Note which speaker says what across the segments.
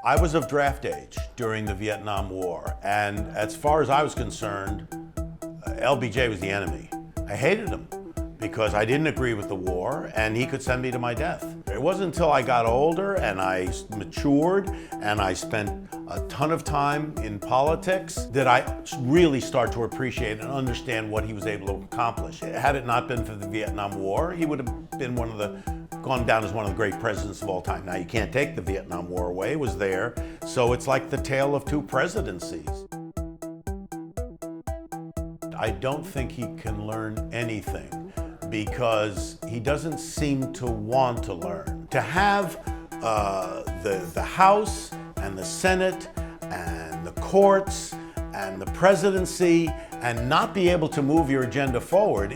Speaker 1: I was of draft age during the Vietnam War, and as far as I was concerned, LBJ was the enemy. I hated him because I didn't agree with the war, and he could send me to my death. It wasn't until I got older and I matured and I spent a ton of time in politics that I really start to appreciate and understand what he was able to accomplish. Had it not been for the Vietnam War, he would have been gone down as one of the great presidents of all time. Now, you can't take the Vietnam War away, it was there, so it's like the tale of two presidencies. I don't think he can learn anything because he doesn't seem to want to learn. To have the House and the Senate and the courts and the presidency and not be able to move your agenda forward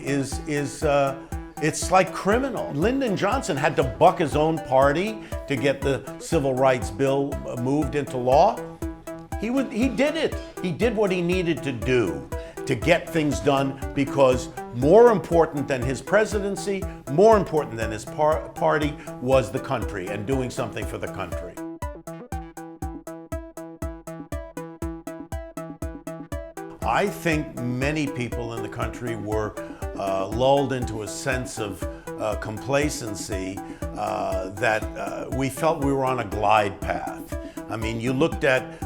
Speaker 1: it's like criminal. Lyndon Johnson had to buck his own party to get the Civil Rights Bill moved into law. He did it. He did what he needed to do to get things done because more important than his presidency, more important than his party was the country and doing something for the country. I think many people in the country were lulled into a sense of complacency that we felt we were on a glide path. I mean, you looked at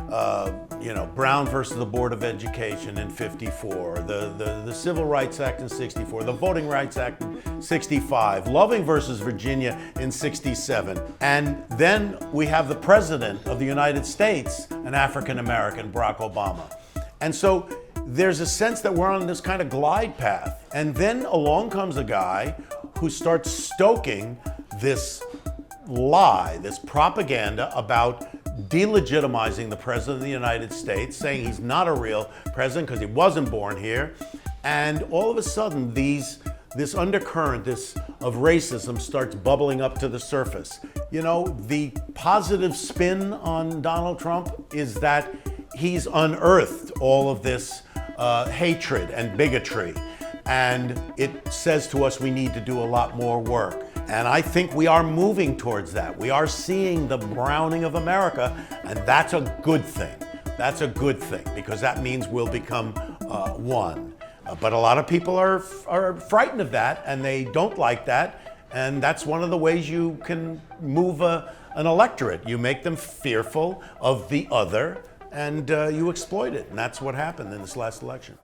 Speaker 1: Brown versus the Board of Education in '54, the Civil Rights Act in '64, the Voting Rights Act in '65, Loving versus Virginia in '67, and then we have the President of the United States, an African American, Barack Obama. And so there's a sense that we're on this kind of glide path. And then along comes a guy who starts stoking this lie, this propaganda about delegitimizing the President of the United States, saying he's not a real president because he wasn't born here. And all of a sudden, this undercurrent of racism starts bubbling up to the surface. You know, the positive spin on Donald Trump is that he's unearthed all of this hatred and bigotry. And it says to us we need to do a lot more work. And I think we are moving towards that. We are seeing the browning of America, and that's a good thing. That's a good thing, because that means we'll become one. But a lot of people are frightened of that, and they don't like that. And that's one of the ways you can move an electorate. You make them fearful of the other, and you exploit it. And that's what happened in this last election.